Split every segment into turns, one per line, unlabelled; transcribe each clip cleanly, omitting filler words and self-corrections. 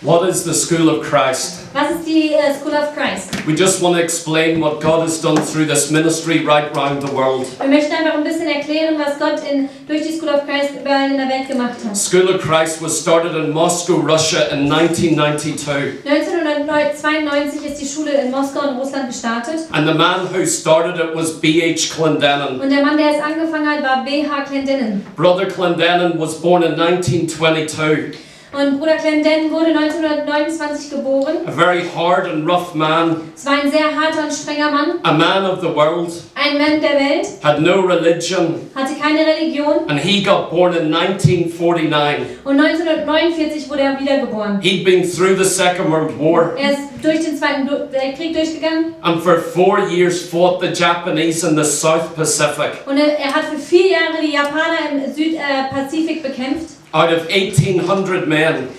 What is the School of Christ?
Was ist die School of Christ?
We just want to explain what God has done through this ministry right around the world.
Wir möchten einfach ein bisschen erklären, was Gott durch die School of Christ überall in der Welt gemacht hat.
School of Christ was started in Moscow, Russia in 1992.
1992 ist die Schule in Moskau in Russland gestartet.
And the man who started it was B.H. Clendenin.
Und der Mann, der es angefangen hat, war B.H. Clendenin.
Brother Clendenin was born in 1922.
Und Bruder Clendenin wurde 1929 geboren.
A very hard and rough man.
Es war ein sehr harter und strenger Mann.
A man of the world.
Ein Mann der Welt.
Had no religion.
Hatte keine Religion.
And he got born in 1949.
Und 1949 wurde er wiedergeboren.
He'd been through the Second World War.
Er ist durch den Zweiten Weltkrieg durchgegangen.
And for 4 years fought the Japanese in the South Pacific.
Und er hat für 4 Jahre die Japaner im Südpazifik bekämpft.
Out of 1,800 men,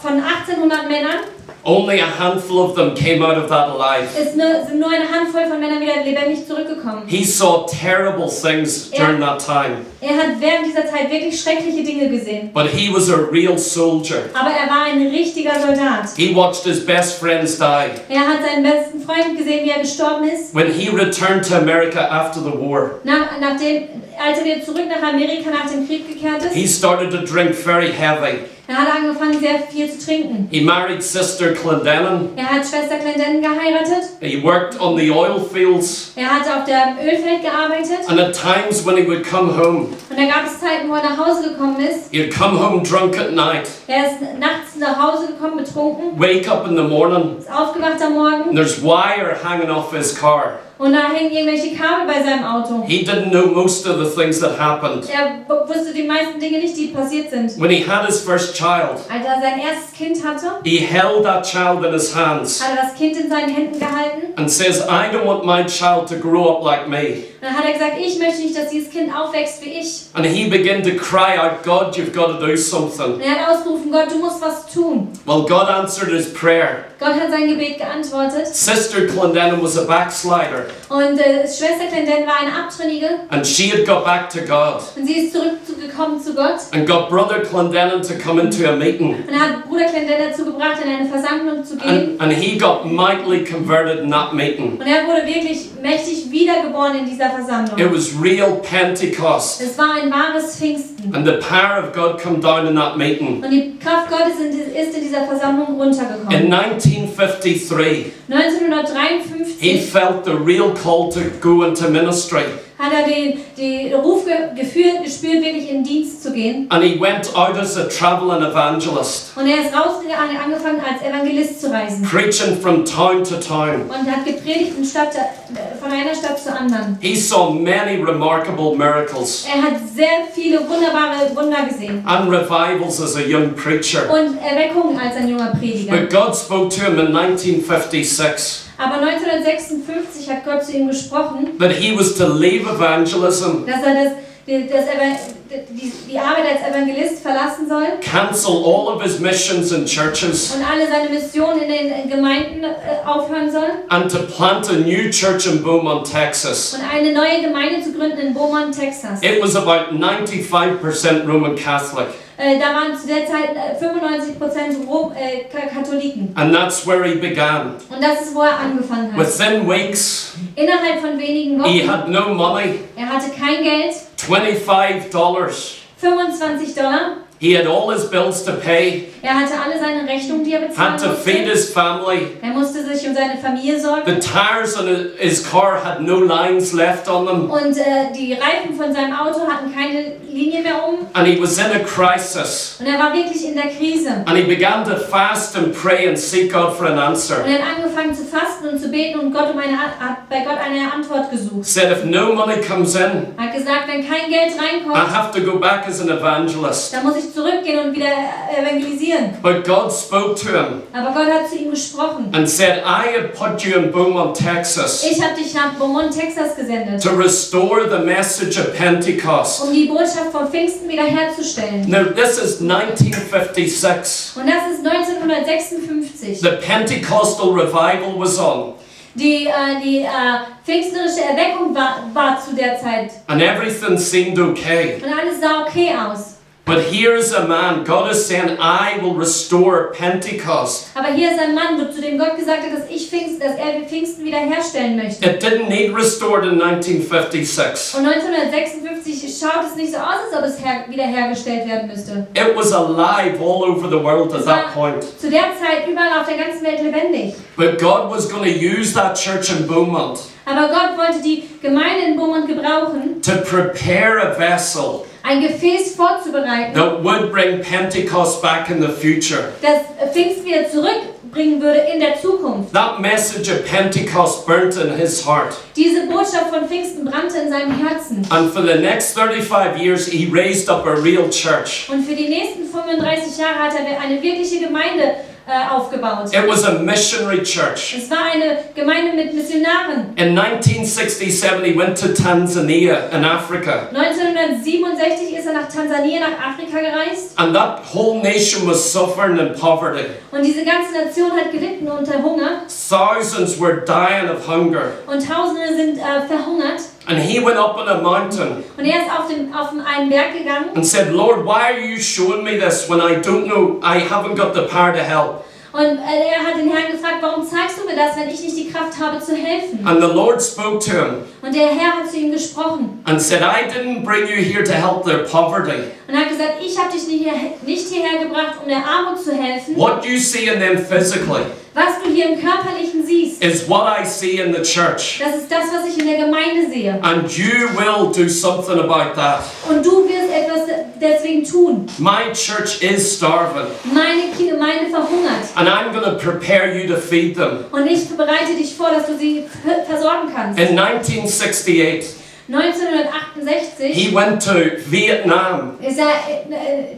Von 1800 Männern
only a handful of them came out of that alive.
sind nur eine Handvoll von Männern wieder lebendig zurückgekommen.
He saw terrible things during that time.
Er hat während dieser Zeit wirklich schreckliche Dinge gesehen.
But he was a real soldier.
Aber er war ein richtiger Soldat.
He watched his best friends die.
Er hat seinen besten Freund gesehen, wie er gestorben ist.
When he returned to America after the war,
Als er wieder zurück nach Amerika nach dem Krieg gekehrt ist,
he started to drink very heavy.
er hat angefangen, sehr viel zu trinken.
He married Sister Clendenin.
Er hat Schwester Clendenin geheiratet.
He worked on the oil fields.
Er hat auf dem Ölfeld gearbeitet.
And at times when he would come home,
Und da gab es Zeiten, wo er nach Hause gekommen ist.
he'd come home drunk at night,
Er ist nachts nach Hause gekommen, betrunken,
wake up in the morning,
ist aufgewacht am Morgen
and there's wire hanging off his car.
und da hängen irgendwelche Kabel bei seinem Auto.
He didn't know most of the things that happened.
Er wusste die meisten Dinge nicht, die passiert sind.
When he had his first child,
Als er sein erstes Kind hatte,
he held that child in his hands
hat er das Kind in seinen Händen gehalten.
and says, I don't want my child to grow up like me.
Dann hat er gesagt, ich möchte nicht, dass dieses Kind aufwächst wie ich.
And he began to cry out, God, you've got to do something.
Und er hat ausgerufen, Gott, du musst was tun.
Well, God answered his prayer.
Gott hat sein Gebet geantwortet.
Sister Clendenin was a backslider,
Und Schwester Clendenin war eine Abtrünnige.
and she had got back to God
Und sie ist zurückgekommen zu Gott.
and got Brother Clendenin to come into a meeting.
Und hat Bruder Clendenin dazu gebracht, in eine Versammlung zu gehen.
And he got mightily converted in that meeting.
Und er wurde wirklich mächtig wiedergeboren in dieser Versammlung.
It was real Pentecost.
Es war ein wahres Pfingsten.
And the power of God come down in that meeting.
Und die Kraft Gottes ist in dieser Versammlung runtergekommen.
In 1953,
1953
he felt the real call to go into ministry.
hat er den Ruf gespürt, wirklich in Dienst zu gehen.
And he went out as a traveling evangelist,
Und er ist rausgegangen, angefangen als Evangelist zu reisen.
preaching from town to town.
Und hat gepredigt von einer Stadt zur anderen.
He saw many remarkable miracles
Er hat sehr viele wunderbare Wunder gesehen.
and revivals as a young preacher.
Und Erweckungen als ein junger Prediger.
But God spoke to him in 1956
Aber 1956 hat Gott zu ihm gesprochen,
that he was to leave evangelism,
dass er die Arbeit als Evangelist verlassen soll
cancel all of his missions and churches,
und alle seine Missionen in den Gemeinden aufhören soll
and to plant a new church in Beaumont, Texas.
und eine neue Gemeinde zu gründen in Beaumont, Texas.
It was about 95% Roman Catholic,
Da waren zu der Zeit 95% Katholiken.
and that's where he began.
Und das ist, wo er angefangen hat.
Within weeks,
Innerhalb von wenigen
he
Wochen,
had no money,
er hatte kein Geld,
$25.
$25.
He had all his bills to pay,
Er hatte alle seine Rechnungen, die er bezahlen
had to feed
musste.
his family.
Er musste sich um seine Familie sorgen.
The tires on his car had no lines left on them,
Und die Reifen von seinem Auto hatten keine Linie mehr um.
and he was in a crisis.
Und er war wirklich in der Krise.
And he began to fast and pray and seek God for an
Und
answer.
er hat angefangen zu fasten und zu beten und hat bei Gott eine Antwort gesucht.
Said, if no money comes in,
Er hat gesagt, wenn kein Geld
I
reinkommt,
have to go back as an evangelist.
dann muss ich zurückgehen und wieder evangelisieren.
But God spoke to him
Aber Gott hat zu ihm gesprochen.
and said, I have put you in Beaumont, Texas,
Ich habe dich nach Beaumont, Texas gesendet,
to restore the message of Pentecost.
um die Botschaft von Pfingsten wiederherzustellen.
Now, this is 1956.
Und das ist 1956.
The Pentecostal revival was on,
Die pfingstlerische Erweckung war zu der Zeit.
and everything seemed okay.
Und alles sah okay aus.
But here is a man, God is saying, I will restore Pentecost.
Aber hier ist ein Mann, zu dem Gott gesagt hat, dass er Pfingsten wiederherstellen möchte.
It didn't need restored in 1956.
Und 1956 schaut es nicht so aus, als ob es wiederhergestellt werden müsste.
It was alive all over the world at that point.
Zu der Zeit überall auf der ganzen Welt lebendig.
But God was going to use that church in Beaumont
Aber Gott wollte die Gemeinde in Beaumont gebrauchen,
to prepare a vessel
ein Gefäß vorzubereiten,
that would bring Pentecost back in the future.
das Pfingsten wieder zurückbringen würde in der Zukunft.
That message of Pentecost burnt in his heart.
Diese Botschaft von Pfingsten brannte in seinem Herzen.
And for the next 35 years, he raised up a real church.
Und für die nächsten 35 Jahre hat er eine wirkliche Gemeinde aufgebaut.
It was a missionary church.
Es war eine Gemeinde mit Missionaren.
In 1967, he went to Tanzania in Africa.
1967 ist er nach Tansania, nach Afrika gereist.
And that whole nation was suffering in poverty.
Und diese ganze Nation hat gelitten unter Hunger.
Thousands were dying of hunger.
Und Tausende sind verhungert.
And he went up on a mountain
Und er ist auf einen Berg gegangen
and said, Lord, why are you showing me this when I don't know, I haven't got the power to help?
und er hat den Herrn gefragt, warum zeigst du mir das, wenn ich nicht die Kraft habe zu helfen?
And the Lord spoke to him
Und der Herr hat zu ihm gesprochen
and said, I didn't bring you here to help their poverty.
und hat gesagt, ich habe dich nicht hierher gebracht, um der Armut zu helfen.
What you see in them physically
Was du hier im Körperlichen siehst,
is what I see in the church.
das ist das, was ich in der Gemeinde sehe.
And you will do something about that.
Und du wirst etwas deswegen tun.
My church is starving,
Meine Gemeinde verhungert.
and I'm going to prepare you to feed them.
Und ich bereite dich vor, dass du sie versorgen kannst.
In 1968,
1968
he went to Vietnam,
ist er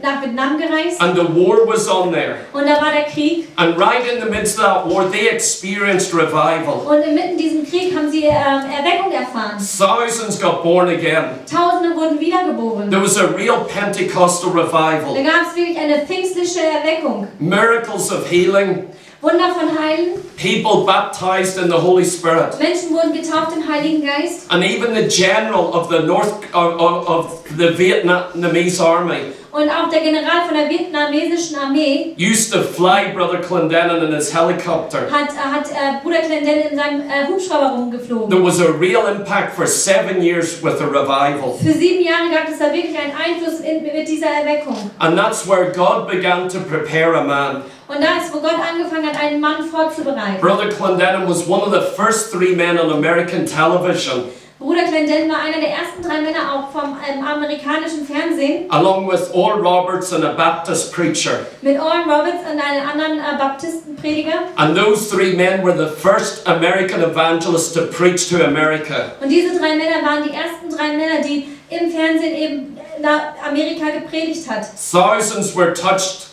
nach Vietnam gereist
and the war was on there.
und da war der Krieg.
And right in the midst of that war, they experienced revival.
Und inmitten diesem Krieg haben sie Erweckung erfahren.
Thousands got born again.
Tausende wurden wiedergeboren.
There was a real Pentecostal
Da
revival.
gab es wirklich eine pfingstliche Erweckung.
Miracles of healing,
Wunder von Heilen.
people baptized in the Holy Spirit.
Menschen wurden getauft im Heiligen Geist.
And even the general of the of the Vietnamese army
Und auch der General von der vietnamesischen Armee
used to fly Brother Clendenin in his helicopter.
hat Bruder Clendenin in seinem Hubschrauber rumgeflogen.
There was a real impact for 7 years with the revival.
Für 7 Jahre gab es da wirklich einen Einfluss mit dieser Erweckung.
And that's where God began to prepare a man.
Und da ist, wo Gott angefangen hat, einen Mann vorzubereiten.
Brother Clendenin was one of the first 3 men on American television,
Bruder Clendenin war einer der ersten 3 Männer auch vom amerikanischen Fernsehen.
along with Oral Roberts and a Baptist preacher.
Mit Oral Roberts und einem anderen Baptistenprediger.
And those 3 men were the first American evangelists to preach to America.
Und diese 3 Männer waren die ersten 3 Männer, die im Fernsehen eben nach Amerika gepredigt hat.
Thousands were touched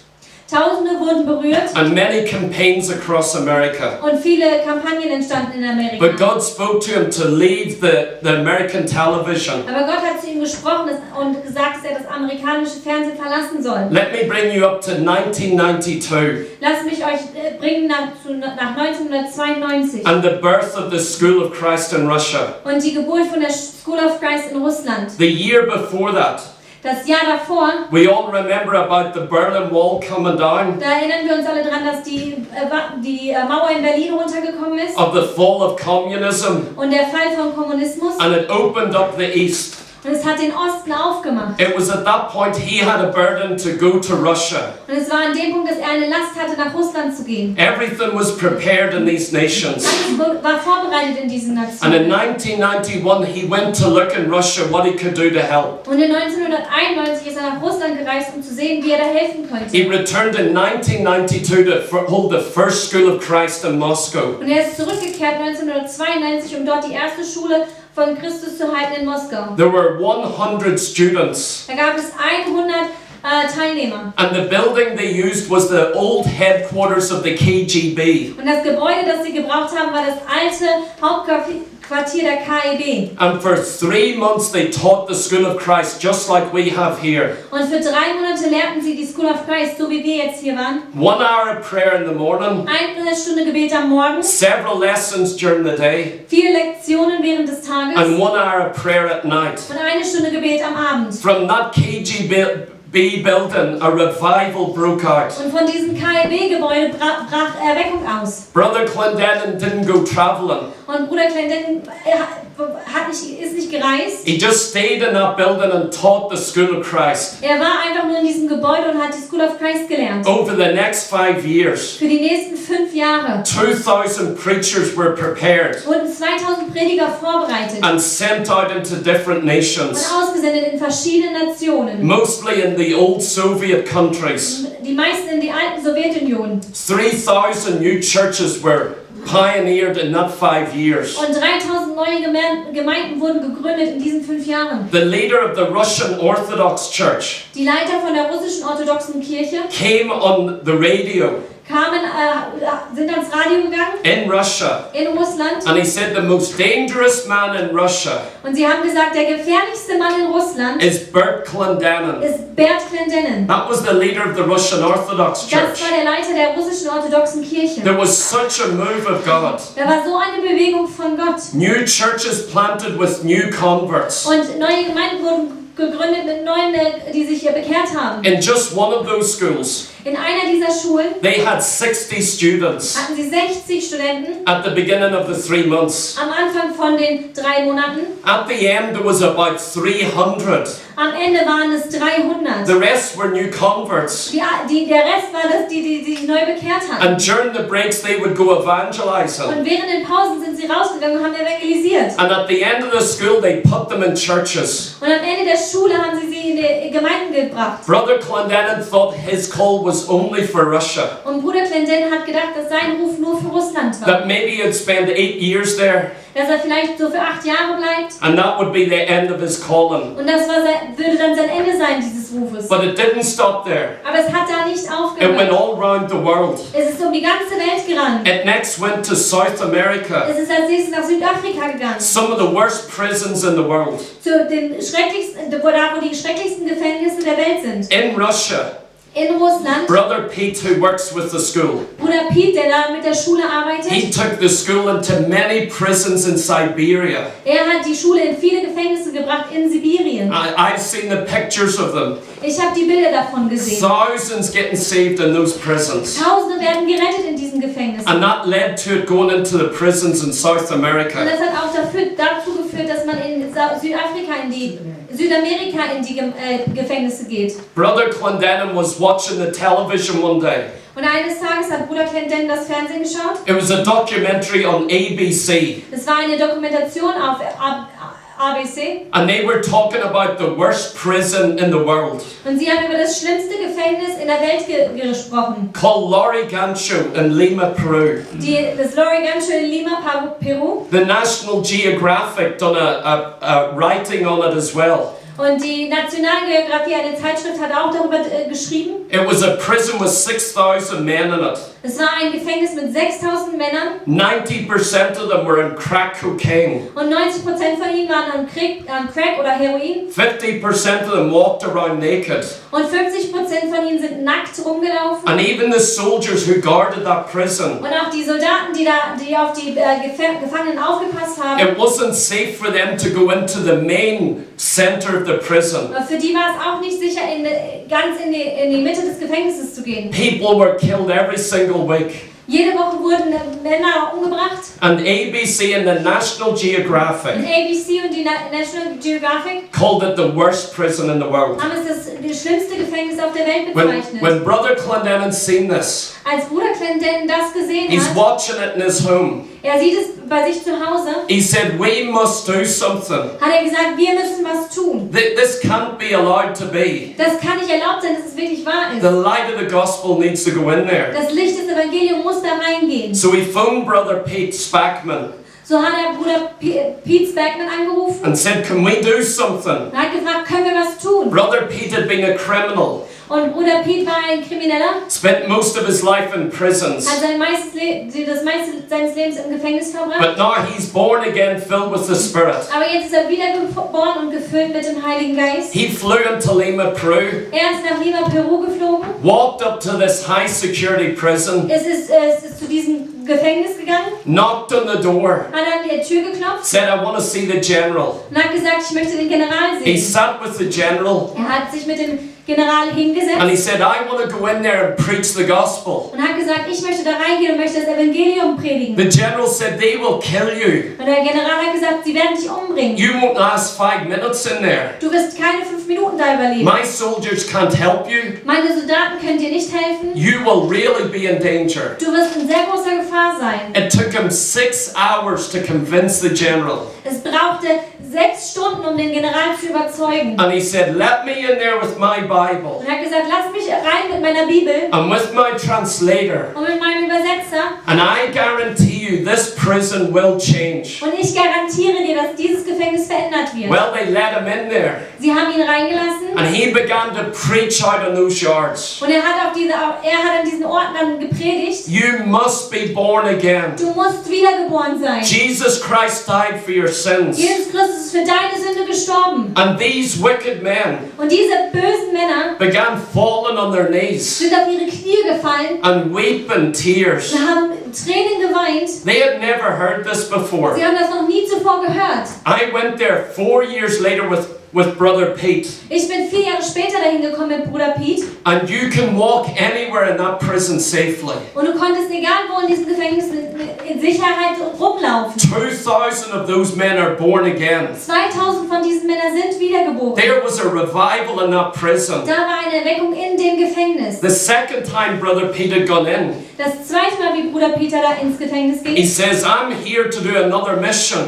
Tausende wurden berührt
and many campaigns across America.
und viele Kampagnen entstanden in Amerika.
But God spoke to him to leave the American television.
Aber Gott hat zu ihm gesprochen und gesagt, dass er das amerikanische Fernsehen verlassen soll.
Let me bring you up to 1992
Lasst mich euch bringen nach 1992
and the birth of the School of Christ in Russia.
und die Geburt von der School of Christ in Russland.
The year before that,
Das Jahr davor,
we all remember about the Berlin Wall coming down,
da erinnern wir uns alle dran, dass die Mauer in Berlin runtergekommen ist
of the fall of communism,
und der Fall vom Kommunismus
and it opened up the East.
und es hat den Osten aufgemacht.
It was at that point he had a burden to go to Russia.
Und es war an dem Punkt, dass er eine Last hatte, nach Russland zu gehen.
Everything was prepared in these nations.
Alles war vorbereitet in diesen
And in
Nationen.
1991 he went to look in Russia what he could do to help.
Und in 1991 ist er nach Russland gereist, um zu sehen, wie er da helfen
He
konnte.
returned in 1992 to hold the first School of Christ in Moscow.
Und er ist zurückgekehrt 1992, um dort die erste Schule von Christus zu halten in Moskau.
There were 100 students,
Da gab es 100 Teilnehmer.
and the building they used was the old headquarters of the KGB.
Und das Gebäude, das sie gebraucht haben, war das alte Hauptquartier der KGB.
And for 3 months they taught the School of Christ just like we have here.
Und für 3 Monate lehrten sie die School of Christ, so wie wir jetzt hier waren.
1 hour of prayer in the morning,
1 Stunde Gebet am Morgen,
several lessons during the day,
4 Lektionen während des Tages
and 1 hour of prayer at night.
und 1 Stunde Gebet am Abend.
From that KGB KLB building, a revival broke out.
Und von diesem KLB-Gebäude brach Erweckung aus.
Brother Clendenin didn't go traveling.
Und Bruder Clendenin ist nicht gereist.
He just stayed in that building and taught the School of Christ.
Er war einfach nur in diesem Gebäude und hat die School of Christ gelernt.
Over the next 5 years,
Für die nächsten 5 Jahre
2,000 preachers were prepared
wurden 2000 Prediger vorbereitet
and sent out into different
und
nations,
ausgesendet in verschiedene Nationen.
mostly in the old Soviet countries.
Die meisten in die alten Sowjetunion.
3,000 new churches were pioneered in that 5 years.
Und 3000 neue Gemeinden wurden gegründet in diesen 5 Jahren.
The leader of the Russian Orthodox Church
Die Leiter von der russischen orthodoxen Kirche
came on the radio
sind ans Radio gegangen
in Russia,
in Russland
and he said the most dangerous man in Russia
und sie haben gesagt, der gefährlichste Mann in Russland
is Bert Clendenin.
ist Bert Clendenin.
That was the leader of the Russian Orthodox
Das
Church.
war der Leiter der russischen orthodoxen Kirche.
There was such a move of God.
Da war so eine Bewegung von Gott.
New churches planted with new converts.
Und neue Gemeinden wurden gegründet mit neuen, die sich bekehrt haben.
In just one of those schools,
In einer dieser Schulen
they had 60 students
hatten sie 60 Studenten
at the beginning of the 3 months.
am Anfang von den 3 Monaten.
At the end, there was about 300.
Am Ende waren es 300.
The rest were new converts.
Der Rest war das, die sich neu bekehrt haben.
And during the breaks, they would go evangelizing.
Und während den Pausen sind sie rausgegangen und haben evangelisiert.
And at the end of the school, they put them in churches.
Und am Ende der Schule haben sie in die Gemeinden gebracht.
Brother Clendenin thought his call was only for Russia.
Und Bruder Clendenin hat gedacht, dass sein Ruf nur für Russland war.
That maybe he'd spend 8 years there.
Dass er vielleicht so für 8 Jahre bleibt.
And that would be the end of his calling.
Und das würde dann sein Ende sein, dieses Rufes.
But it didn't stop there.
Aber es hat da nicht
It went
aufgehört.
all around the world.
Es ist um die ganze Welt gerannt.
It next went to South America.
Es ist als nächstes nach Südafrika gegangen.
Some of the worst prisons in the world.
Zu den schrecklichsten, wo die schrecklichsten Gefängnisse der Welt sind.
In Russia,
In Russland.
Brother Pete, who works with the school,
Bruder Pete, der da mit der Schule arbeitet.
he took the school into many prisons in Siberia.
Er hat die Schule in viele Gefängnisse gebracht in Sibirien.
I've seen the pictures of them.
Ich habe die Bilder davon gesehen.
Thousands getting saved in those prisons.
Tausende werden gerettet in diesen Gefängnissen.
And that led to it going into the prisons in South
Und
America.
das hat auch dazu geführt, dass man in Südamerika in die Gefängnisse geht.
Brother Clendenin was watching the television one day.
Und eines Tages hat Bruder Clendenin das Fernsehen geschaut.
It was a documentary on ABC.
Es war eine Dokumentation auf ABC.
And they were talking about the worst prison in the world,
Und sie haben über das schlimmste Gefängnis in der Welt gesprochen.
called Lorigancho in Lima, Peru.
Das Lorigancho in Lima, Peru.
The National Geographic done a writing on it as well.
Und die Nationalgeografie, eine Zeitschrift, hat auch darüber geschrieben.
It was a prison with 6,000 men in it.
Es war ein Gefängnis mit 6000 Männern
90% of them were in crack cocaine.
und 90% von ihnen waren an Crack oder Heroin
50% of them walked around naked.
und 50% von ihnen sind nackt rumgelaufen.
And even the soldiers who guarded that prison,
Und auch die Soldaten, die auf die Gefangenen aufgepasst haben,
it wasn't safe for them to go into the main center of the prison.
für die war es auch nicht sicher, ganz in die Mitte des Gefängnisses zu gehen.
People were killed every single week.
Jede Woche wurden Männer umgebracht.
And ABC and the National
Und
Geographic
ABC und die National Geographic
called it the worst prison in the world.
haben es das schlimmste Gefängnis auf der Welt bezeichnet.
When Brother Clendenin seen this,
Als Bruder Clendenin das gesehen
he's
hat,
watching it in his home.
er sieht es bei sich zu Hause,
He said, we must do something.
hat er gesagt, wir müssen was tun.
This can't be allowed to be.
Das kann nicht erlaubt sein, dass es wirklich wahr
The
ist.
light of the gospel needs to go in there.
Das Licht des Evangeliums muss da reingehen.
So he phoned Brother Pete Spackman
So hat er Bruder Pete Spackman angerufen
and said, can we do something?
und hat gefragt, können wir was tun?
Brother Pete had been a criminal,
Und Bruder Pete war ein Krimineller,
spent most of his life in prisons.
hat das meiste seines Lebens im Gefängnis verbracht.
But now he's born again, filled with the Spirit.
Aber jetzt ist er wiedergeboren und gefüllt mit dem Heiligen Geist.
He flew into Lima, Peru,
Er ist nach Lima, Peru geflogen.
walked up to this high security prison,
Es ist zu diesem Gefängnis gegangen,
knocked on the door,
hat an die Tür geklopft
said, I want to see the general.
und hat gesagt, ich möchte den General
He
sehen.
sat with the general,
Er hat sich mit dem General hingesetzt
And he said, I want to go in there and preach the gospel.
und hat gesagt, ich möchte da reingehen und möchte das Evangelium predigen.
The general said, they will kill you.
Und der General hat gesagt, sie werden dich umbringen.
You won't last 5 minutes in there.
Du wirst keine 5 Minuten da überleben.
My soldiers can't help you.
Meine Soldaten können dir nicht helfen.
You will really be in danger.
Du wirst in sehr großer Gefahr sein.
It took him 6 hours to convince the general.
Es brauchte 6 Stunden, um den General zu überzeugen.
And he said, let me in there with my Bible
Und er hat gesagt, lass mich rein mit meiner Bibel
and with my translator.
und mit meinem Übersetzer.
And I guarantee you this prison will change.
Und ich garantiere dir, dass dieses Gefängnis verändert wird.
Well, they let him in there.
Sie haben ihn reingelassen
And he began to preach out on those yards.
und er hat an diesen Orten dann gepredigt.
You must be born again.
Du musst wiedergeboren sein.
Jesus Christ died for your sins.
Jesus Christus ist für deine Sünde gestorben.
And these wicked men
Und diese bösen Männer
began falling on their knees
sind auf ihre Knie gefallen
and weeping tears.
und haben Tränen geweint.
They had never heard this before.
Sie haben das noch nie zuvor gehört.
I went there 4 years later with Brother Pete.
Ich bin 4 Jahre später dahin gekommen mit Bruder Pete.
And you can walk anywhere in that prison safely.
Und du konntest egal wo in diesem Gefängnis in Sicherheit rumlaufen.
2,000 of those men are born again.
2000 von diesen Männern sind wiedergeboren.
There was a revival in that prison.
Da war eine Erweckung in dem Gefängnis.
The second time Brother Pete had gone in,
Das zweite Mal, wie Bruder Peter da ins Gefängnis
he
ging,
says, I'm here to do another mission.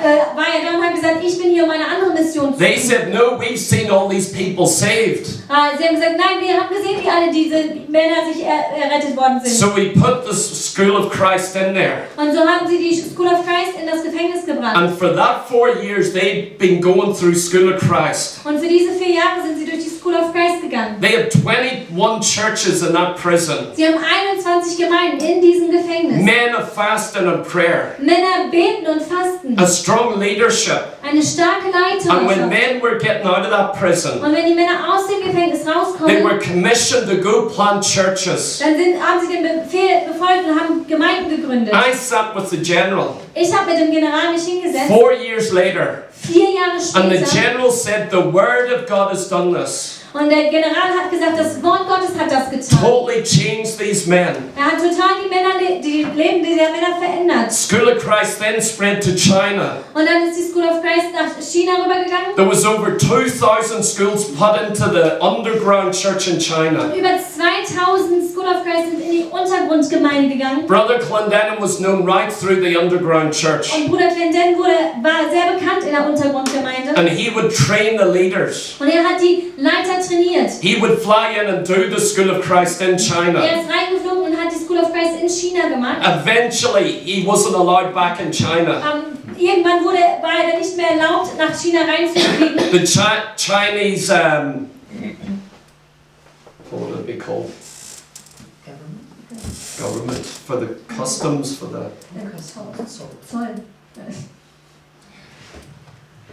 war er da und hat gesagt, ich bin hier, um eine andere Mission zu
They
tun.
said, no, we've seen all these people saved.
Sie haben gesagt, nein, wir haben gesehen, wie alle diese Männer sich errettet worden sind.
So we put the School of Christ in there.
Und so haben sie die School of Christ in das Gefängnis gebracht.
And for that 4 years, they'd been going through School of Christ.
Und für diese 4 Jahre sind sie durch die School of Christ gegangen.
They had 21 churches in that prison.
Sie haben 21 Gemeinden in diesem Gefängnis.
Men of fasting and prayer.
Männer beten und fasten.
A strong leadership.
Eine starke
And when
Leiterschaft.
men were getting out of that prison,
Und wenn die Männer aus dem Gefängnis
they
rauskommen,
were commissioned to go plant churches.
dann haben sie den Befehl befolgt und haben Gemeinden gegründet.
I sat with the general
Ich habe mit dem General mich hingesetzt,
4 years later,
4 Jahre
and the
später.
general said, the word of God has done this.
Und der General hat gesagt, das Wort Gottes hat das getan.
Totally changed these men.
Er hat total die Leben dieser Männer verändert.
School of Christ then spread to China.
Und dann ist die School of Christ nach China rübergegangen.
There was over 2,000 schools put into the underground church in China.
Und über 2000 School of Christ sind in die Untergrundgemeinde gegangen.
Brother Clendenin was known right through the underground church.
Und Bruder Clendenin war sehr bekannt in der Untergrundgemeinde.
And he would train the leaders.
Und er hat die Leiter trainiert.
He would fly in and do the School of Christ in
Er
China.
ist reingeflogen und hat die School of Christ in China gemacht.
Eventually, he wasn't allowed back in China.
Irgendwann war er dann nicht mehr erlaubt, nach China reinzufliegen.
The Chinese, what would it be called? Government, for the customs, for the...
Zoll.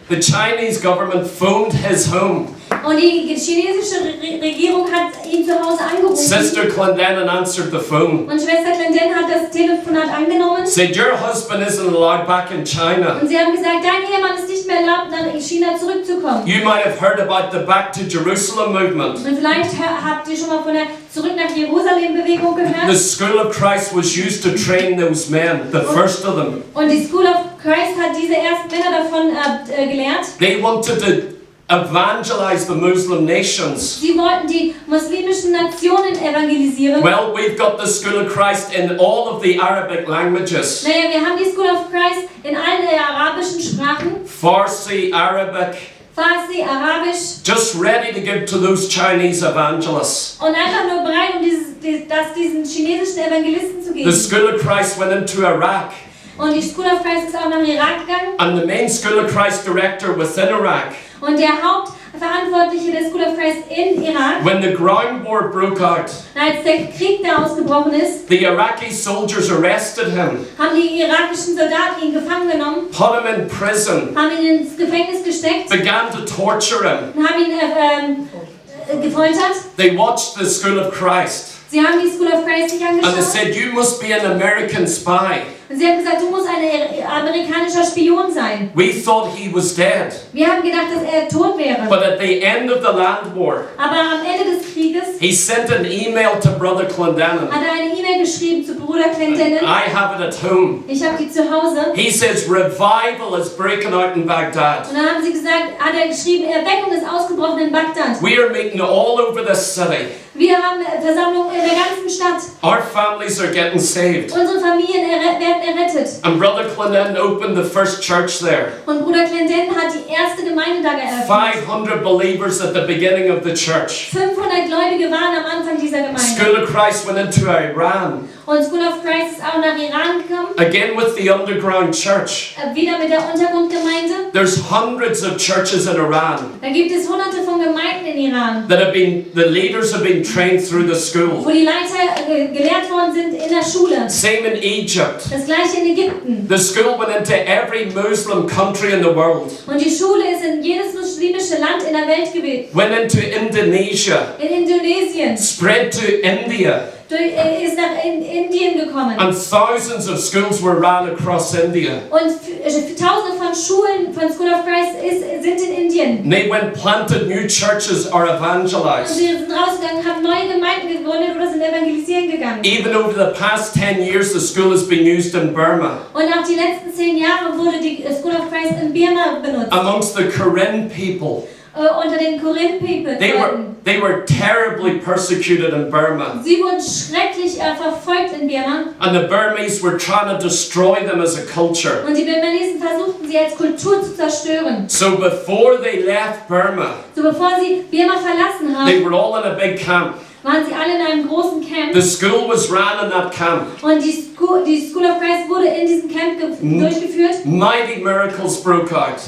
The Chinese government phoned his home.
Und die chinesische Regierung hat ihn zu Hause angerufen.
Sister Clendenin answered the phone.
Und Schwester Clendenin hat das Telefonat angenommen.
Said, your husband isn't allowed back in China.
Und sie haben gesagt, dein Ehemann ist nicht mehr erlaubt, nach China zurückzukommen.
You might have heard about the Back to Jerusalem movement.
Und vielleicht habt ihr schon mal von der Zurück nach Jerusalem Bewegung
The
gehört.
School of Christ was used to train those men, the first of them.
Und die School of Christ hat diese ersten Männer davon gelehrt.
They wanted to evangelize the Muslim nations.
Sie wollten die muslimischen Nationen evangelisieren.
Well, we've got the School of Christ in all of the Arabic languages.
Naja, wir haben die School of Christ in allen der arabischen Sprachen.
Farsi, Arabic,
Farsi, Arabisch.
just ready to give to those Chinese evangelists.
Und einfach nur bereit, um diesen chinesischen Evangelisten zu
The
geben.
School of Christ went into Iraq,
Und die School of Christ ist auch nach Irak gegangen.
and the main School of Christ director within Iraq,
Und der Hauptverantwortliche der School of Christ in Irak,
when the ground war broke out,
als der Krieg da ausgebrochen ist,
the Iraqi soldiers arrested him,
haben die irakischen Soldaten ihn gefangen genommen,
put him in prison,
haben ihn ins Gefängnis gesteckt
began to torture him.
und haben ihn gefoltert.
They watched the School of Christ,
Sie haben die School of Christ sich
and they
angeschaut
said, you must be an American spy.
Und sie haben gesagt, du musst ein amerikanischer Spion sein.
We thought he was dead.
Wir haben gedacht, dass er tot wäre.
But at the end of the land war,
Aber am Ende des Krieges
he sent an email to Brother Clendenin.
hat er eine E-Mail geschrieben zu Bruder Clendenin.
I have it at home.
Ich habe die zu Hause.
He says revival is breaking out in Baghdad.
Und dann haben sie gesagt, hat er geschrieben, Erweckung ist ausgebrochen in Bagdad.
We are meeting all over this city.
Wir haben Versammlungen in der ganzen Stadt.
Our families are getting saved.
Unsere Familien werden errettet.
And Brother Clendenin opened the first church there.
Und Bruder Clendenin hat die erste Gemeinde da geöffnet.
500 believers at the beginning of the church.
500 Gläubige waren am Anfang dieser Gemeinde.
School of Christ went into Iran.
Und School of Christ ist auch nach Iran gekommen.
Again with the underground church.
Wieder mit der Untergrundgemeinde.
There's hundreds of churches in Iran.
Da gibt es hunderte von Gemeinden in Iran.
The leaders have been trained through the school.
Wo die Leiter gelehrt worden sind in der Schule.
Same in Egypt.
Das gleiche in Ägypten.
The school went into every Muslim country in the world.
Und die Schule ist in jedes muslimische Land in der Welt gewesen.
Went into Indonesia.
In Indonesien.
Spread to India.
Ist nach Indien gekommen.
And thousands of schools were ran across India.
Und tausende von Schulen von School of Christ sind in Indien.
And they went planted new churches or
Und
evangelized.
sie sind rausgegangen, haben neue Gemeinden gegründet oder sind evangelisieren gegangen.
Even over the past 10 years, the school has been used in Burma.
Und auch die letzten 10 Jahre wurde die School of Christ in Burma benutzt.
Amongst the Karen people.
Unter den Korinth-People.
They were terribly persecuted in Burma.
Sie wurden schrecklich verfolgt in Burma.
And the Burmese were trying to destroy them as a culture.
Und die Burmesen versuchten sie als Kultur zu zerstören.
So before they left Burma,
So bevor sie Burma verlassen
they
haben,
were all in a big camp.
waren sie alle in einem großen Camp.
The school was ran in that camp.
Und die School of Christ wurde in diesem Camp durchgeführt.
Mighty miracles broke out.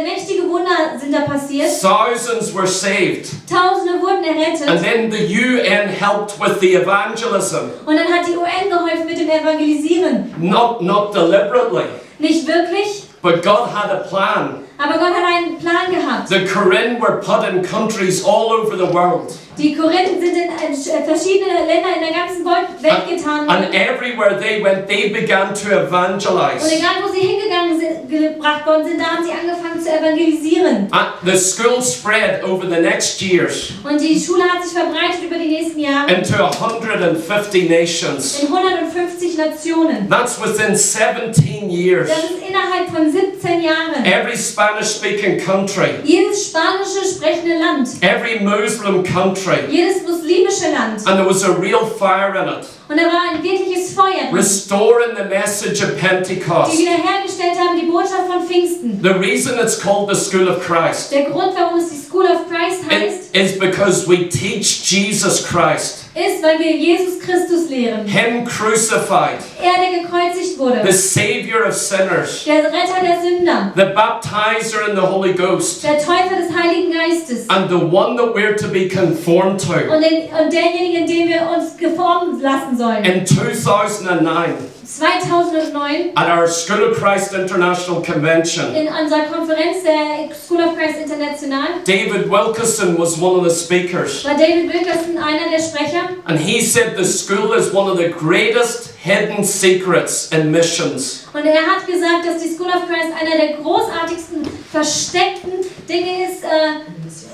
Mächtige Wunder sind da passiert.
Thousands were saved.
Tausende wurden errettet.
And then the UN helped with the evangelism.
Und dann hat die UN geholfen mit dem Evangelisieren.
Not deliberately,
Nicht wirklich,
but God had a plan.
aber Gott hat einen Plan gehabt.
The Karen were put in countries all over the world.
Die Korinthen sind in verschiedene Länder in der ganzen Welt getan
And
worden.
everywhere they went, they began to
Und
evangelize.
egal wo sie hingegangen sind, gebracht worden sind, da haben sie angefangen zu evangelisieren.
The school spread over the next years
Und die Schule hat sich verbreitet über die nächsten Jahre
into 150 nations.
in 150 Nationen.
That's within 17 years.
Das ist innerhalb von 17 Jahren.
Every Spanish-speaking country,
Jedes spanische sprechende Land,
every Muslim country,
jedes muslimische Land.
and there was a real fire in it,
Und da war ein wirkliches Feuer drin,
restoring the message of
die
Pentecost.
wiederhergestellt haben, die Botschaft von Pfingsten.
The reason it's called the School of Christ
Der Grund, warum es die School of Christ heißt,
is because we teach Jesus Christ,
ist, weil wir Jesus Christus lehren.
Him crucified,
Er, der gekreuzigt wurde.
the Savior of sinners,
Der Retter der Sünder.
the baptizer in the Holy Ghost,
Der Täufer des Heiligen Geistes.
and the one that we're to be conformed to.
Und derjenige, in dem wir uns geformt lassen sollen.
In 2009,
2009
at our School of Christ International Convention,
in unserer Konferenz der School of Christ International
David Wilkerson was one of the speakers.
war David Wilkerson einer der Sprecher.
And he said the school is one of the greatest hidden secrets in missions.
Und er hat gesagt, dass die School of Christ einer der großartigsten versteckten Dinge ist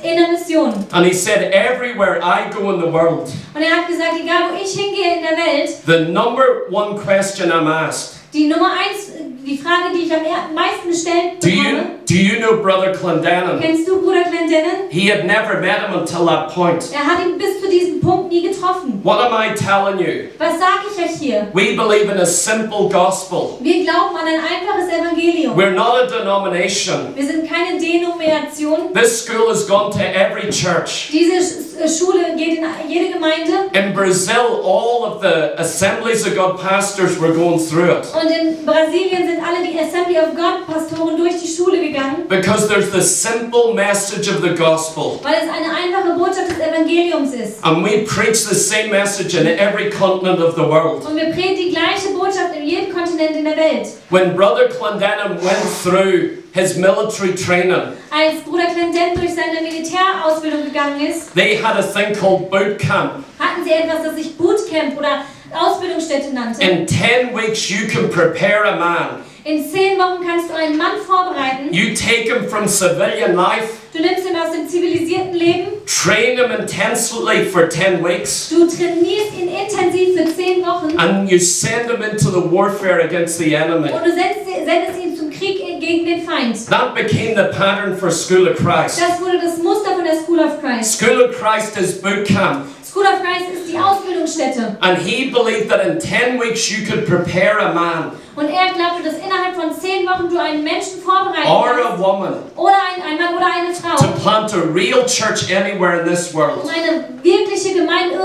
in der Mission.
And he said everywhere I go in the world,
Und er hat gesagt, egal wo ich hingehe in der Welt,
the number one question I'm asked,
die Nummer 1, die Frage, die ich am meisten gestellt bekomme,
do you know Brother Clendenin?
kennst du Bruder Clendenin?
He had never met him until that point.
Er hat ihn bis zu diesem Punkt nie getroffen.
What am I telling you?
Was sage ich euch hier?
We believe in a simple gospel.
Wir glauben an ein einfaches Evangelium.
We're not a denomination.
Wir sind keine Denomination.
This school has gone to every church.
Diese Schule geht in jede Gemeinde.
In Brazil, all of the Assemblies of God pastors were going through it.
Und in Brasilien sind alle die Assembly of God Pastoren durch die Schule gegangen.
Because there's the simple message of the gospel.
Weil es eine einfache Botschaft des Evangeliums ist.
And we preach the same message in every continent of the world.
Und wir predigen die gleiche Botschaft in jedem Kontinent in der Welt.
When Brother Clendenin went through his military training,
Als Bruder Clendenin durch seine Militärausbildung gegangen ist,
they had a thing called boot camp.
hatten sie etwas, das sich Bootcamp oder Ausbildungsstätte nannte.
In 10 weeks you can prepare a man.
In 10 Wochen kannst du einen Mann vorbereiten.
You take him from civilian life,
Du nimmst ihn aus dem zivilisierten Leben.
train him intensely for 10 weeks,
Du trainierst ihn intensiv für 10 Wochen.
and you send him into the warfare against the enemy.
Und du sendest ihn zum Krieg gegen den Feind.
That became the pattern for School of Christ.
Das wurde das Muster von der School of Christ.
School of Christ is boot camp.
School of Christ ist die Ausbildungsstätte.
And he believed that in 10 weeks you could prepare a man
Und er glaubte, dass innerhalb von 10 Wochen du einen Menschen vorbereiten
or a
kannst.
woman
Oder ein Mann oder eine
to
Frau.
plant a real church anywhere in this world
Um eine wirkliche Gemeinde,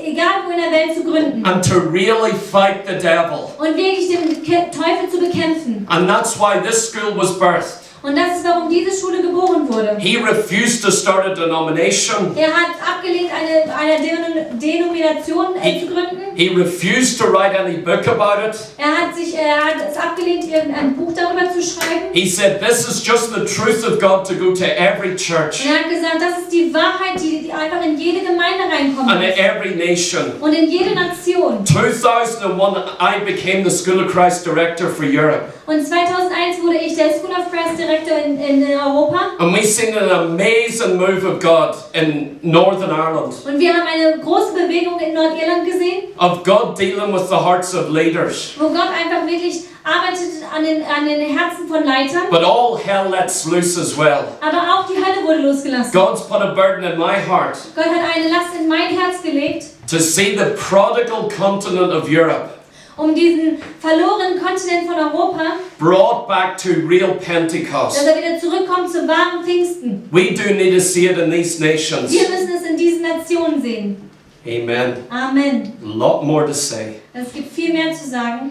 egal wo in der Welt, zu gründen.
and to really fight the devil.
Und wirklich den Teufel zu bekämpfen.
And that's why this school was birthed.
Und das ist, warum diese Schule geboren wurde.
He refused to start a denomination.
Er hat abgelehnt, eine Denomination zu gründen.
He refused to write any book about it.
Er hat es abgelehnt, irgendein Buch darüber zu schreiben.
He said, this is just the truth of God to go to every church
Und er hat gesagt, das ist die Wahrheit, die einfach in jede Gemeinde reinkommt.
and in every nation.
Und in jede Nation.
2001, I became the School of Christ Director for Europe.
Und 2001 wurde ich der School of Christ Director in Europa.
And we've seen an amazing move of God in Northern Ireland,
Und wir haben eine große Bewegung in Nordirland gesehen,
of God dealing with the hearts of leaders.
wo Gott einfach wirklich arbeitet an den Herzen von Leitern.
But all hell lets loose as well.
Aber auch die Hölle wurde losgelassen.
God's put a burden in my heart
Gott hat eine Last in mein Herz gelegt,
to see the prodigal continent of Europe
um diesen verlorenen Kontinent von Europa,
brought back to real
dass
Pentecost.
er wieder zurückkommt zum wahren Pfingsten.
We do need to see it in these nations.
Wir müssen es in diesen Nationen sehen.
Amen.
Amen.
A lot more to say.
Es gibt viel mehr zu sagen.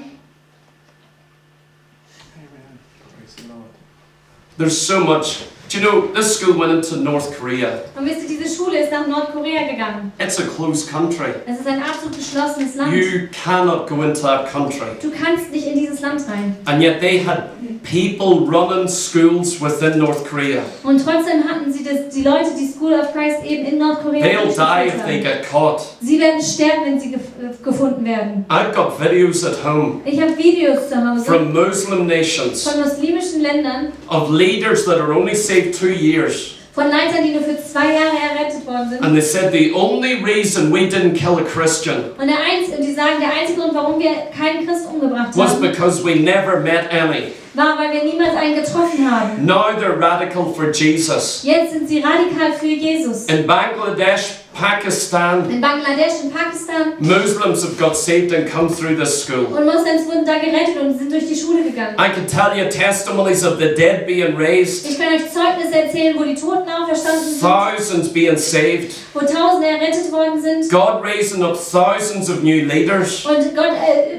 There's so much. Do you know, this school went into North Korea.
Und wisst ihr, diese Schule ist nach Nordkorea gegangen.
It's a closed country.
Es ist ein absolut geschlossenes Land.
You cannot go into that country.
Du kannst nicht in dieses Land rein.
And yet they had people running schools within North Korea.
Und trotzdem hatten sie die Leute, die School of Christ eben in Nordkorea
They'll die
durchgeführt
if they
haben.
get caught.
Sie werden sterben, wenn sie gefunden werden.
I've got videos at home
Ich habe Videos zu Hause
from Muslim nations
von muslimischen Ländern,
of leaders that are only saved 2 years.
von Leitern, die nur für 2 Jahre errettet worden sind.
And they said the only reason we didn't kill a Christian
Und die sagen, der einzige Grund, warum wir keinen Christ umgebracht
was
haben,
because we never met any.
war, weil wir niemals einen getroffen haben.
Now they're radical for Jesus.
Jetzt sind sie radikal für Jesus.
In Bangladesh, Pakistan,
In Bangladesch, in Pakistan
Muslims have got saved and come through this school.
und Moslems wurden da gerettet und sind durch die Schule gegangen.
I can tell you testimonies of the dead being raised,
Ich kann euch Zeugnisse erzählen, wo die Toten auferstanden sind,
thousands being saved,
wo Tausende errettet worden sind.
God raising up thousands of new leaders.
Und Gott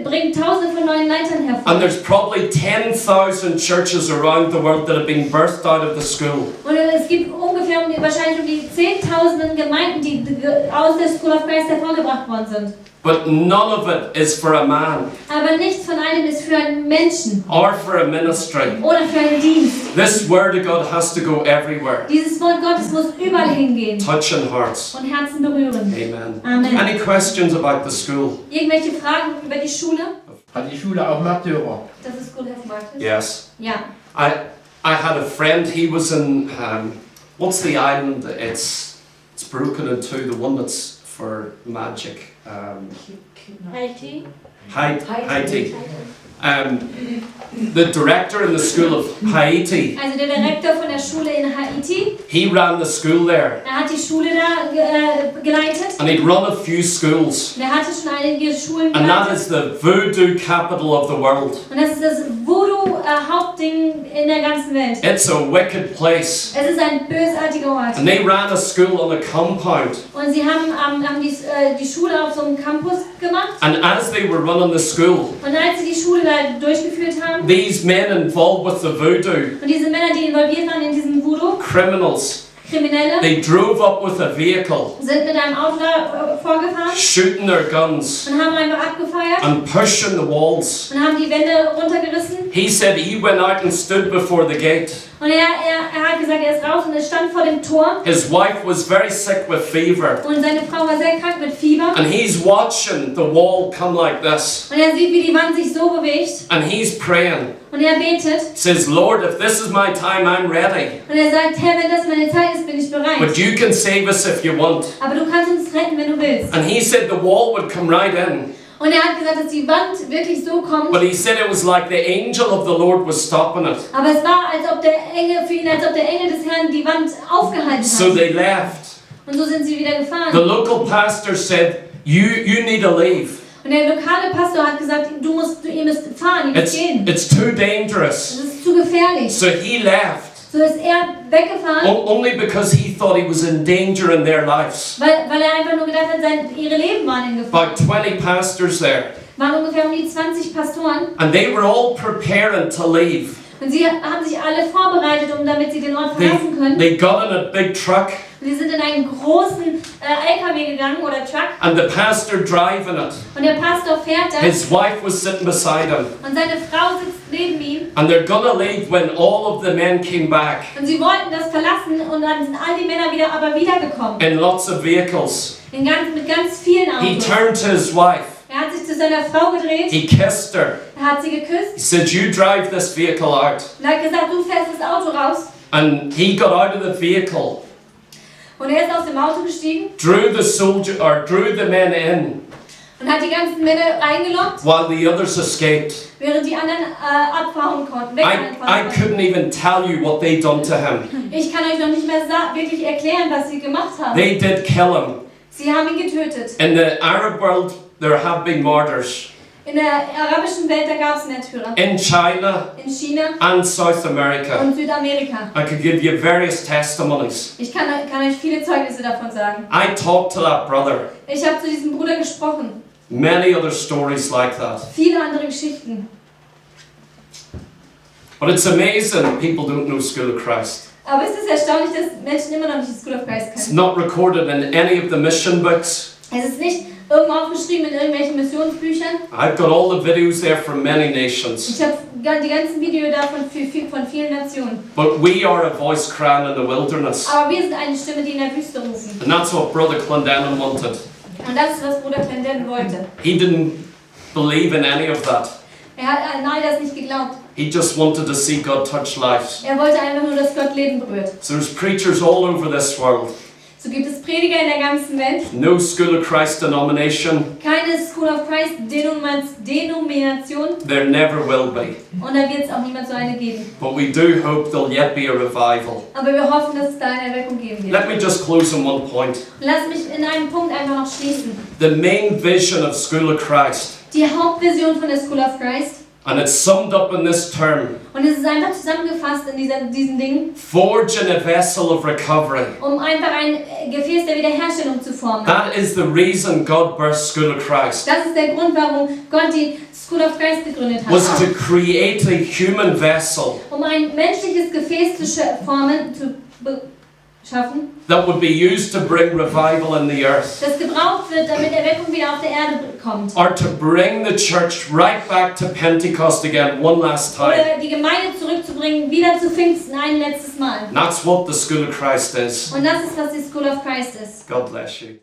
bringt Tausende von neuen Leitern hervor.
And there's probably 10,000 churches around the world that have been birthed out of the school.
Und es gibt ungefähr wahrscheinlich um die 10.000 Gemeinden, die aus der School of Christ hervorgebracht worden sind.
But none of it is for a man
Aber nichts von allem ist für einen Menschen
or for a ministry.
oder für einen Dienst.
This word of God has to go everywhere,
Dieses Wort Gottes muss überall hingehen
touching hearts.
und Herzen berühren.
Amen.
Amen.
Any questions about the school?
Irgendwelche Fragen über die Schule?
Hat die Schule auch Martyrer?
Does the school have martyrs?
Yes.
Ja.
I had a friend, he was in, what's the island? It's broken in two, the one that's for magic.
Haiti?
Haiti. The director in the school of Haiti,
Also der Direktor von der Schule in Haiti,
he ran the school there.
er hat die Schule da geleitet.
And he'd run a few schools.
Der hatte schon einige Schulen
And that
geleitet.
is the voodoo capital of the world.
Und das ist das Voodoo-Hauptding in der ganzen Welt.
It's a wicked place.
Es ist ein bösartiger Ort.
And they ran a school on a compound.
Und sie haben die Schule auf so einem Campus gemacht.
And as they were running the school,
Und als sie die Schule da durchgeführt haben,
these men involved with the voodoo,
und diese Männer, die involviert waren in diesem Voodoo,
criminals,
Kriminelle
They drove up with a vehicle,
sind mit einem Auto da vorgefahren
shooting their guns
und haben einfach abgefeuert
and pushing the walls.
und haben die Wände runtergerissen.
He said he went out and stood before the gate.
Und er hat gesagt, er ist raus und er stand vor dem Tor.
His wife was very sick with fever,
Und seine Frau war sehr krank mit Fieber.
and he's watching the wall come like this,
Und er sieht, wie die Wand sich so bewegt.
and he's praying.
Und er betet.
Says, Lord, if this is my time, I'm ready.
Und er sagt, Herr, wenn das meine Zeit ist, bin ich
But
bereit.
you can save us if you want.
Aber du kannst uns retten, wenn du willst.
And he said the wall would come right in.
Und er hat gesagt, dass die Wand wirklich so kommt.
But he said it was like the angel of the Lord was stopping it.
Aber es war, als ob der Engel für ihn, als ob der Engel des Herrn die Wand aufgehalten
So
hat.
they left.
Und so sind sie wieder
The
gefahren.
local pastor said, you need to leave.
Und der lokale Pastor hat gesagt, ihr müsst fahren, ihr müsst gehen.
It's too
Das
dangerous.
ist zu gefährlich.
So he left.
So ist er weggefahren,
Only because he thought he was in danger in their lives.
weil er einfach nur gedacht hat, ihre Leben waren in Gefahr.
About 20 pastors there.
Waren ungefähr um die 20 Pastoren.
And they were all preparing to leave.
Und sie haben sich alle vorbereitet, damit sie den Ort verlassen können.
They got in a big truck,
Und sie sind in einen großen LKW gegangen oder Truck.
and the pastor driving it.
Und der Pastor fährt das.
His wife was sitting beside him.
Und seine Frau sitzt neben ihm.
And they're gonna leave when all of the men came back
Und sie wollten das verlassen. Und dann sind all die Männer aber wiedergekommen.
in lots of vehicles.
Mit ganz vielen
He
Autos.
turned to his wife.
Er hat sich zu seiner Frau gedreht.
He kissed her.
Er hat sie geküsst.
He said, you drive this vehicle out.
Und er hat gesagt, du fährst das Auto raus.
And he got out of the vehicle,
Und er ist aus dem Auto gestiegen
drew the men in
und hat die ganzen Männer reingelockt,
while the others escaped.
während die anderen abfahren konnten.
I
Wegfahren konnten.
couldn't even tell you what they done to him.
Ich kann euch noch nicht mehr wirklich erklären, was sie gemacht haben.
They did kill him.
Sie haben ihn getötet.
In the Arab world, there have been martyrs.
In der arabischen Welt, da gab es Märtyrer.
In China
In China
and South America.
und Südamerika.
I could give you various testimonies.
Ich kann euch viele Zeugnisse davon sagen.
I talked to that brother.
Ich habe zu diesem Bruder gesprochen.
Many other stories like that.
Viele andere Geschichten.
But it's amazing people don't know School of Christ.
Aber es ist erstaunlich, dass Menschen immer noch nicht die School of Christ
It's
kennen.
not recorded in any of the mission books.
Es ist nicht irgendwo aufgeschrieben in irgendwelchen Missionsbüchern.
I've got all the videos there from many nations.
Ich habe die ganzen Videos davon von vielen Nationen.
But we are a voice crying in the wilderness.
Aber wir sind eine Stimme, die in der Wüste rufen.
And that's what Brother Clendenin wanted.
Und das ist, was Bruder Clendenin wollte.
He didn't believe in any of that.
Er hat an all das nicht geglaubt.
He just wanted to see God touch lives.
Er wollte einfach nur, dass Gott Leben berührt.
So there's preachers all over this world.
So gibt es Prediger in der ganzen Welt.
No School of Christ denomination.
Keine School of Christ Denomination.
There never will be.
Und da wird es auch niemand so eine geben.
But we do hope there'll yet be a revival.
Aber wir hoffen, dass es da eine Erweckung geben wird.
Let me just close on one point.
Und lass mich in einem Punkt einfach noch schließen.
The main vision of School of Christ,
Die Hauptvision von der School of Christ.
and it's summed up in this term,
Und es ist einfach zusammengefasst in diesen Dingen,
forging a vessel of recovery.
um einfach ein Gefäß der Wiederherstellung zu formen.
That is the reason God birthed School of Christ,
Das ist der Grund, warum Gott die School of Christ gegründet
was
hat.
to create a human vessel
Um ein menschliches Gefäß zu schaffen,
that would be used to bring revival in the earth,
das gebraucht wird, damit Erweckung wieder auf der Erde kommt.
or to bring the church right back to Pentecost again one last time.
Oder die Gemeinde zurückzubringen, wieder zu Pfingsten ein letztes Mal.
And that's what the School of Christ is.
Und das ist, was die School of Christ ist.
God bless you.